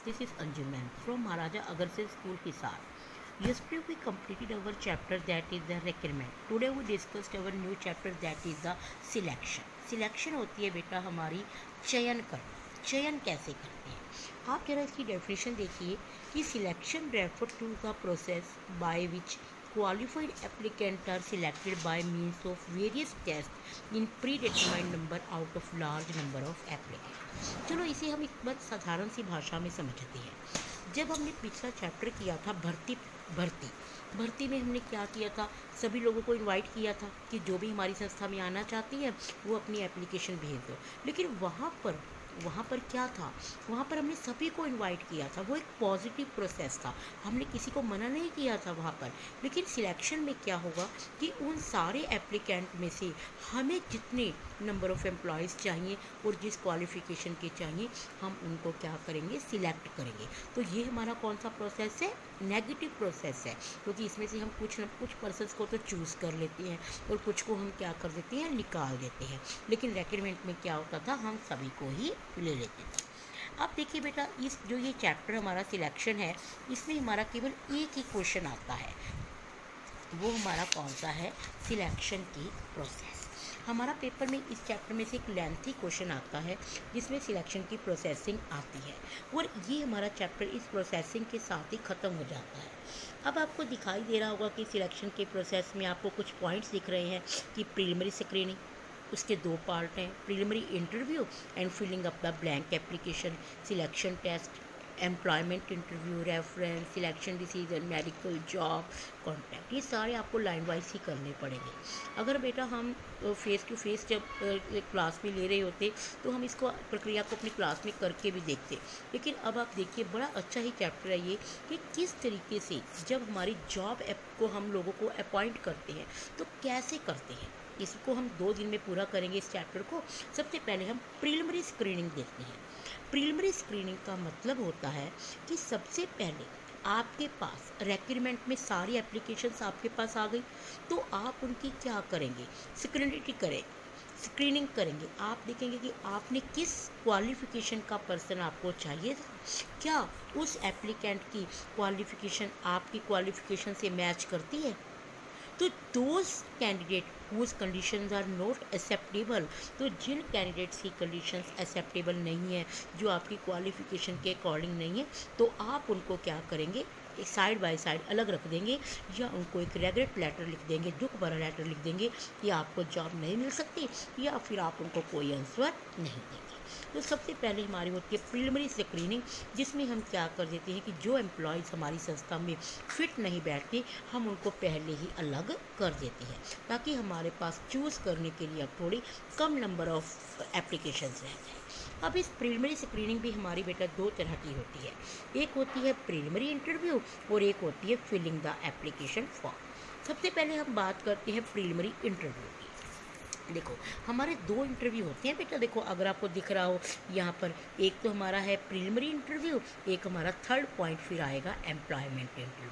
this is Anjum ma'am from Maharaja Agarsen School, Hisar. Yesterday we completed our chapter that is the requirement. Today we discussed our new chapter that is the selection. Selection होती है बेटा हमारी चयन करना. चयन कैसे करते हैं आप जरा इसकी डेफिनेशन देखिए कि selection refer to the process by which qualified applicants are selected by means of various tests in predetermined number out of large number of applicants. चलो इसे हम एक बार साधारण सी भाषा में समझते हैं. जब हमने पिछला चैप्टर किया था भर्ती में हमने क्या किया था, सभी लोगों को इनवाइट किया था कि जो भी हमारी संस्था में आना चाहती है वो अपनी एप्लीकेशन भेज दो. लेकिन वहाँ पर क्या था, वहाँ पर हमने सभी को इनवाइट किया था. वो एक पॉजिटिव प्रोसेस था, हमने किसी को मना नहीं किया था वहाँ पर. लेकिन सिलेक्शन में क्या होगा कि उन सारे एप्लीकेंट में से हमें जितने नंबर ऑफ़ एम्प्लॉयज़ चाहिए और जिस क्वालिफ़िकेशन के चाहिए हम उनको क्या करेंगे, सिलेक्ट करेंगे. तो ये हमारा कौन सा प्रोसेस है, नेगेटिव प्रोसेस है, क्योंकि इसमें से हम कुछ पर्सन्स को तो चूज़ कर लेते हैं और कुछ को हम क्या कर देते हैं, निकाल देते हैं. लेकिन रिक्वायरमेंट में क्या होता था, हम सभी को ही ले लेते थे. अब देखिए बेटा, इस जो ये चैप्टर हमारा सिलेक्शन है इसमें हमारा केवल एक ही क्वेश्चन आता है. वो हमारा कौन सा है, सिलेक्शन की प्रोसेस. हमारा पेपर में इस चैप्टर में से एक लेंथी क्वेश्चन आता है जिसमें सिलेक्शन की प्रोसेसिंग आती है और ये हमारा चैप्टर इस प्रोसेसिंग के साथ ही ख़त्म हो जाता है. अब आपको दिखाई दे रहा होगा कि सिलेक्शन के प्रोसेस में आपको कुछ पॉइंट्स दिख रहे हैं कि प्रीलिमिनरी स्क्रीनिंग, उसके दो पार्ट हैं, preliminary interview and filling up the blank application, selection test, employment interview, reference, selection decision, medical, job, contact. ये सारे आपको लाइन वाइज ही करने पड़ेंगे. अगर बेटा हम फेस टू फेस जब क्लास में ले रहे होते तो हम इसको प्रक्रिया को अपनी क्लास में करके भी देखते. लेकिन अब आप देखिए, बड़ा अच्छा ही चैप्टर है ये कि किस तरीके से जब हमारी जॉब ऐप को हम लोगों को अपॉइंट करते हैं तो कैसे करते हैं. इसको हम 2 दिन में पूरा करेंगे इस चैप्टर को. सबसे पहले हम प्रीलिमिनरी स्क्रीनिंग देखते हैं. प्रीलिमिनरी स्क्रीनिंग का मतलब होता है कि सबसे पहले आपके पास रिक्वायरमेंट में सारी एप्लीकेशंस आपके पास आ गई तो आप उनकी क्या करेंगे, स्क्रीनिंग करेंगे. आप देखेंगे कि आपने किस क्वालिफ़िकेशन का पर्सन आपको चाहिए था, क्या उस एप्लीकेंट की क्वालिफ़िकेशन आपकी क्वालिफ़िकेशन से मैच करती है. तो those candidate whose conditions are not acceptable, तो जिन कैंडिडेट्स की कंडीशंस एक्सेप्टेबल नहीं है, जो आपकी क्वालिफ़िकेशन के अकॉर्डिंग नहीं है, तो आप उनको क्या करेंगे, साइड बाय साइड अलग रख देंगे या उनको एक रेगरेट लेटर लिख देंगे, दुख भरा लेटर लिख देंगे कि आपको जॉब नहीं मिल सकती, या फिर आप उनको कोई आंसर नहीं देंगे. तो सबसे पहले हमारी होती है प्रीलिमिनरी स्क्रीनिंग, जिसमें हम क्या कर देते हैं कि जो एम्प्लॉयज़ हमारी संस्था में फिट नहीं बैठते हम उनको पहले ही अलग कर देते हैं ताकि हमारे पास चूज़ करने के लिए अब थोड़ी कम नंबर ऑफ़ एप्लीकेशंस रह जाए. अब इस प्रीलिमिनरी स्क्रीनिंग भी हमारी बेटा 2 तरह की होती है. एक होती है प्रीलिमिनरी इंटरव्यू और एक होती है फिलिंग द एप्लीकेशन फॉर्म. सबसे पहले हम बात करते हैं प्रीलिमिनरी इंटरव्यू की. देखो हमारे 2 इंटरव्यू होते हैं बेटा. देखो अगर आपको दिख रहा हो यहाँ पर, एक तो हमारा है प्रीलिमिनरी इंटरव्यू, एक हमारा थर्ड पॉइंट फिर आएगा एम्प्लॉयमेंट इंटरव्यू.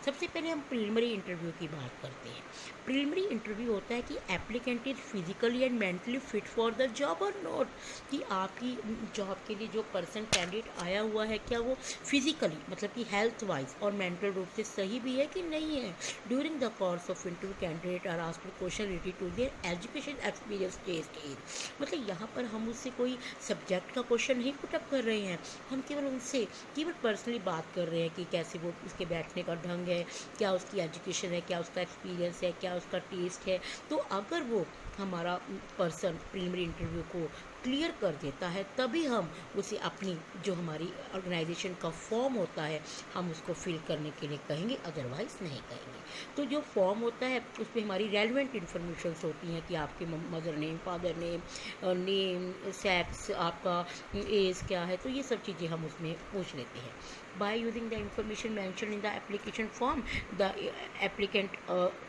सबसे पहले हम प्रीलिमिनरी इंटरव्यू की बात करते हैं. प्रीलिमिनरी इंटरव्यू होता है कि applicant is physically and mentally fit for the job और नॉट, कि आपकी जॉब के लिए जो पर्सन कैंडिडेट आया हुआ है क्या वो फिजिकली मतलब कि हेल्थ वाइज और मेंटल रूप से सही भी है कि नहीं है. During the course of interview candidate are asked question related to their education experience test age. मतलब यहाँ पर हम उससे कोई सब्जेक्ट का क्वेश्चन नहीं पुटअप कर रहे हैं, हम केवल उनसे केवल पर्सनली बात कर रहे हैं कि कैसे वो उसके बैठने का ढंग है, क्या उसकी एजुकेशन है, क्या उसका एक्सपीरियंस है, क्या उसका टेस्ट है. तो अगर वो हमारा पर्सन प्रीलिमिनरी इंटरव्यू को क्लियर कर देता है तभी हम उसे अपनी जो हमारी ऑर्गेनाइजेशन का फॉर्म होता है हम उसको फिल करने के लिए कहेंगे, अदरवाइज़ नहीं कहेंगे. तो जो फॉर्म होता है उसमें हमारी रेलिवेंट इन्फॉर्मेशंस होती हैं कि आपके mother name, father name, name, sex, आपका एज क्या है, तो ये सब चीज़ें हम उसमें पूछ लेते हैं. By using the information mentioned in the application form, the applicant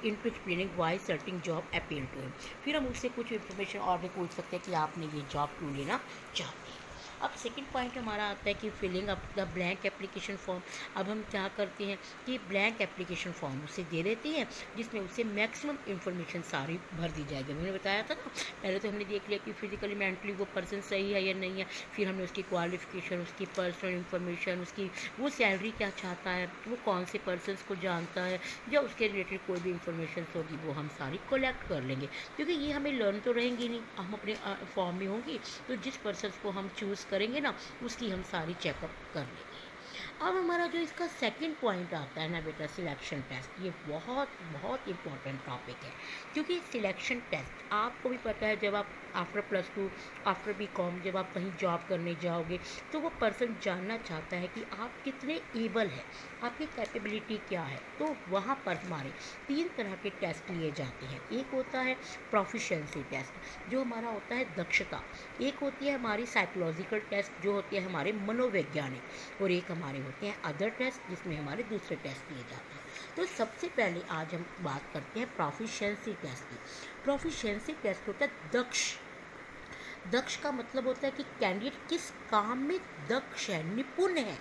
into explaining why certain job appeal to him. फिर हम उससे कुछ इन्फॉर्मेशन और भी पूछ सकते हैं कि आपने ये जॉब क्यों लेना चाहते हैं. अब सेकंड पॉइंट हमारा आता है कि filling up the blank application form. अब हम क्या करते हैं कि ब्लैंक एप्लीकेशन फॉर्म उसे दे देते हैं जिसमें उसे मैक्सिमम इन्फॉर्मेशन सारी भर दी जाएगी। मैंने बताया था ना, पहले तो हमने देख लिया कि फिजिकली मेंटली वो पर्सन सही है या नहीं है, फिर हमने उसकी क्वालिफिकेशन, उसकी पर्सनल इन्फॉर्मेशन, उसकी वो सैलरी क्या चाहता है, वो कौन से पर्सन को जानता है, या उसके रिलेटेड कोई भी इंफॉर्मेशन होगी वो हम सारी कलेक्ट कर लेंगे, क्योंकि ये हमें लर्न तो रहेंगी नहीं, हम अपने फॉर्म में होंगी, तो जिस पर्सन को हम चूज़ करेंगे ना उसकी हम सारी चेकअप कर लेंगे। अब हमारा जो इसका सेकंड पॉइंट आता है ना बेटा, सिलेक्शन टेस्ट, ये बहुत बहुत इम्पोर्टेंट टॉपिक है, क्योंकि सिलेक्शन टेस्ट आपको भी पता है, जब आप आफ्टर +2 आफ्टर BCom जब आप कहीं जॉब करने जाओगे तो वो पर्सन जानना चाहता है कि आप कितने एबल हैं, आपकी कैपेबिलिटी क्या है। तो वहाँ पर हमारे 3 तरह के टेस्ट लिए जाते हैं। एक होता है प्रोफिशिएंसी टेस्ट जो हमारा होता है दक्षता, एक होती है हमारी साइकोलॉजिकल टेस्ट जो होती है हमारे मनोवैज्ञानिक, और एक हमारे होते हैं अदर टेस्ट जिसमें हमारे दूसरे टेस्ट लिए जाते हैं। तो सबसे पहले आज हम बात करते हैं प्रोफिशिएंसी टेस्ट की। प्रोफिशिएंसी टेस्ट होता है दक्ष का मतलब होता है कि कैंडिडेट किस काम में दक्ष है, निपुण है,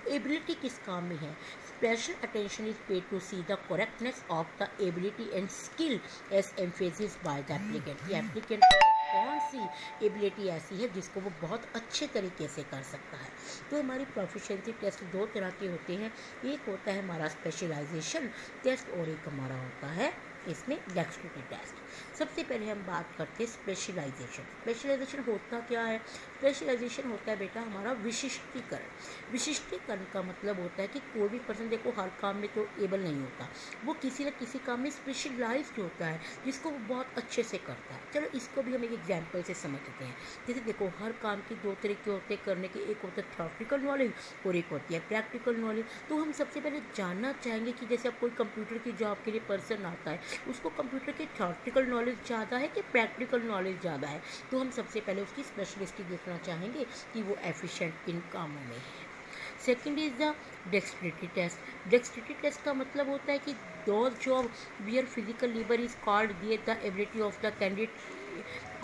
एबिलिटी किस काम में है। Special attention is paid to see the correctness of the ability and skill as emphasis by the applicant. ये एप्लीकेंट कौन सी एबिलिटी ऐसी है जिसको वो बहुत अच्छे तरीके से कर सकता है। तो हमारी प्रोफिशिएंसी टेस्ट 2 तरह के होते हैं, एक होता है हमारा स्पेशलाइजेशन टेस्ट और एक हमारा होता है इसमें डेक्स्ट्रिटी टेस्ट। सबसे पहले हम बात करते हैं स्पेशलाइजेशन। स्पेशलाइजेशन होता क्या है? स्पेशलाइजेशन होता है बेटा हमारा विशिष्टीकरण। विशिष्टीकरण का मतलब होता है कि कोई भी पर्सन देखो हर काम में तो एबल नहीं होता, वो किसी न किसी काम में स्पेशलाइज्ड होता है जिसको वो बहुत अच्छे से करता है। चलो इसको भी हम एक एग्जाम्पल से समझते हैं। जैसे देखो हर काम की 2 तरीके होते हैं करने के, एक होता है थ्योरेटिकल नॉलेज और एक होती है प्रैक्टिकल नॉलेज। तो हम सबसे पहले जानना चाहेंगे कि जैसे अब कोई कंप्यूटर की जॉब के लिए पर्सन आता है, उसको कंप्यूटर की थ्योरेटिकल नॉलेज ज़्यादा है कि प्रैक्टिकल नॉलेज ज़्यादा है, तो हम सबसे पहले उसकी स्पेशलिस्टी देखना चाहेंगे कि वो एफिशिएंट किन कामों में है। Second is the dexterity test. Dexterity test का मतलब होता है कि those job where physical labour is called there the ability of the candidate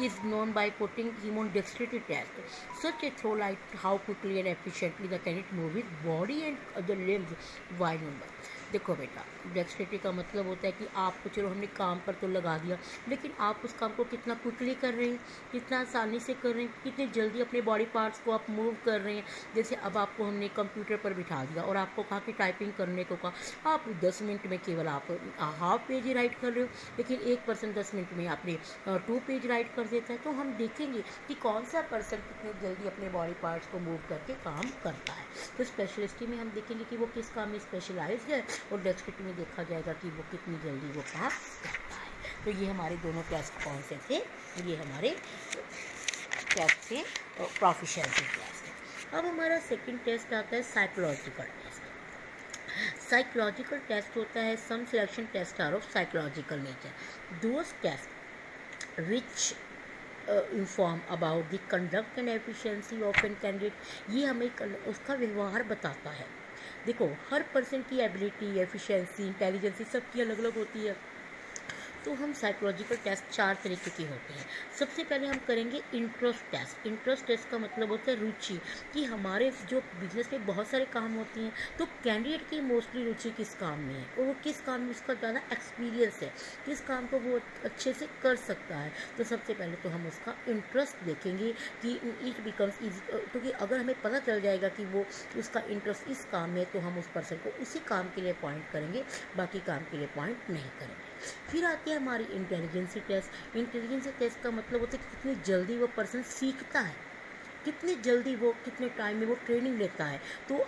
is known by putting him on dexterity test. Such a throw like how quickly and efficiently the candidate move his body and other limbs while on the। देखो बेटा डेक्स्ट्रिटी का मतलब होता है कि आपको चलो हमने काम पर तो लगा दिया, लेकिन आप उस काम को कितना क्विकली कर रहे हैं, कितना आसानी से कर रहे हैं, कितने जल्दी अपने बॉडी पार्ट्स को आप मूव कर रहे हैं। जैसे अब आपको हमने कंप्यूटर पर बिठा दिया और आपको कहा कि टाइपिंग करने को कहा, आप 10 मिनट में केवल आप हाफ पेज ही राइट कर रहे हो, लेकिन एक पर्सन 10 मिनट में आपने 2 पेज राइट कर देता है। तो हम देखेंगे कि कौन सा पर्सन कितनी जल्दी अपने बॉडी पार्ट्स को मूव करके काम करता है। तो स्पेशलिस्टी में हम देखेंगे कि वो किस काम में स्पेशलाइज्ड है, और डेक्स्ट्रिटी में देखा जाएगा कि वो कितनी जल्दी वो काम करता है। तो ये हमारे दोनों टेस्ट कौन से थे? ये हमारे टेस्ट थे प्रोफिशिएंसी टेस्ट। अब हमारा सेकंड टेस्ट आता है साइकोलॉजिकल टेस्ट। साइकोलॉजिकल टेस्ट होता है some selection test are of psychological nature. Those test which inform about the conduct and efficiency of an candidate. ये हमें उसका व्यवहार बताता है। देखो हर पर्सन की एबिलिटी, एफिशिएंसी, इंटेलिजेंसी सबकी अलग अलग होती है। तो हम साइकोलॉजिकल टेस्ट 4 तरीके के होते हैं। सबसे पहले हम करेंगे इंटरेस्ट टेस्ट। इंटरेस्ट टेस्ट का मतलब होता है रुचि, कि हमारे जो बिजनेस में बहुत सारे काम होते हैं, तो कैंडिडेट की मोस्टली रुचि किस काम में है और वो किस काम में उसका ज़्यादा एक्सपीरियंस है, किस काम को वो अच्छे से कर सकता है। तो सबसे पहले तो हम उसका इंटरेस्ट देखेंगे कि इट बिकम्स ईजी, क्योंकि अगर हमें पता चल जाएगा कि वो उसका इंटरेस्ट इस काम में, तो हम उस पर्सन को उसी काम के लिए अपॉइंट करेंगे, बाकी काम के लिए अपॉइंट नहीं करेंगे। फिर आती है हमारी इंटेलिजेंसी टेस्ट। इंटेलिजेंसी टेस्ट का मतलब होता है कि कितनी जल्दी वो पर्सन सीखता है, कितनी जल्दी वो कितने टाइम में वो ट्रेनिंग लेता है। तो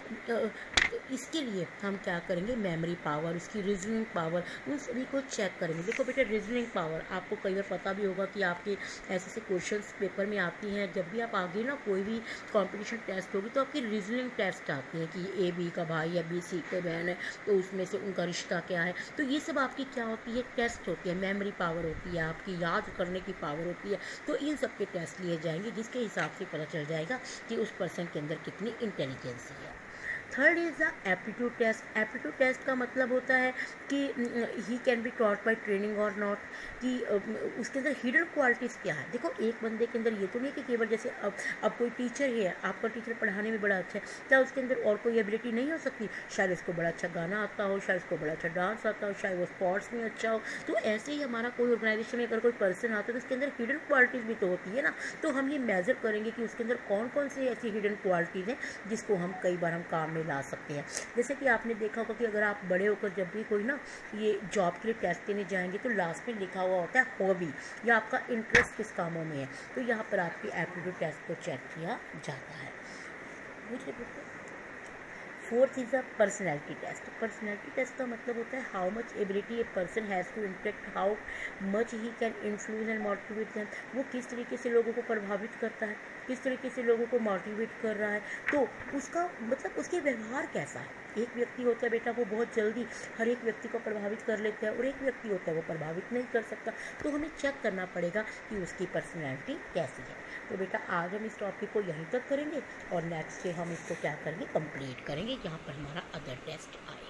इसके लिए हम क्या करेंगे, मेमोरी पावर, उसकी रीजनिंग पावर, उन सभी को चेक करेंगे। देखो बेटा रीजनिंग पावर आपको कई बार पता भी होगा कि आपके ऐसे ऐसे क्वेश्चंस पेपर में आती हैं। जब भी आप आगे ना कोई भी कंपटीशन टेस्ट होगी तो आपकी रीजनिंग टेस्ट आती है कि ए बी का भाई या बी सी के बहन है, तो उसमें से उनका रिश्ता क्या है। तो ये सब आपकी क्या होती है, टेस्ट होती है। मेमोरी पावर होती है, आपकी याद करने की पावर होती है। तो इन सब के टेस्ट लिए जाएंगे जिसके हिसाब से पता चल जाएगा कि उस पर्सन के अंदर कितनी इंटेलिजेंसी है। Third is the aptitude test. Aptitude test का मतलब होता है कि he can be taught by training or not, कि उसके अंदर हिडन क्वालिटीज़ क्या है। देखो एक बंदे के अंदर ये तो नहीं कि केवल जैसे अब कोई टीचर ही है, आपका टीचर पढ़ाने में बड़ा अच्छा है, क्या उसके अंदर और कोई एबिलिटी नहीं हो सकती? शायद उसको बड़ा अच्छा गाना आता हो, शायद उसको बड़ा अच्छा डांस आता हो, शायद वो स्पोर्ट्स में अच्छा हो। तो ऐसे ही हमारा कोई ऑर्गेनाइजेशन में अगर कोई पर्सन आता है तो उसके अंदर हिडन क्वालिटीज़ भी तो होती है ना। तो हम ये मेज़र करेंगे कि उसके अंदर कौन कौन सी ऐसी हिडन क्वालिटीज़ हैं जिसको हम कई बार हम काम में ला सकते हैं। जैसे कि आपने देखा होगा कि अगर आप बड़े होकर जब भी कोई ना ये जॉब के लिए टेस्ट देने जाएंगे तो लास्ट में लिखा हुआ होता है हॉबी, या आपका इंटरेस्ट किस कामों में है। तो यहाँ पर आपकी एप्टीट्यूड टेस्ट को चेक किया जाता है। Fourth is a personality test. Personality test का मतलब होता है how much ability a person has to interact, how much he can influence and motivate them. वो किस तरीके से लोगों को प्रभावित करता है, किस तरीके से लोगों को मोटिवेट कर रहा है, तो उसका मतलब उसके व्यवहार कैसा है। एक व्यक्ति होता है बेटा वो बहुत जल्दी हर एक व्यक्ति को प्रभावित कर लेता है, और एक व्यक्ति होता है वो प्रभावित नहीं कर सकता। तो हमें चेक करना पड़ेगा कि उसकी पर्सनैलिटी कैसी है। तो बेटा आज हम इस टॉपिक को यहीं तक करेंगे और नेक्स्ट डे हम इसको क्या करेंगे, कंप्लीट करेंगे। यहाँ पर हमारा अदर टेस्ट आए।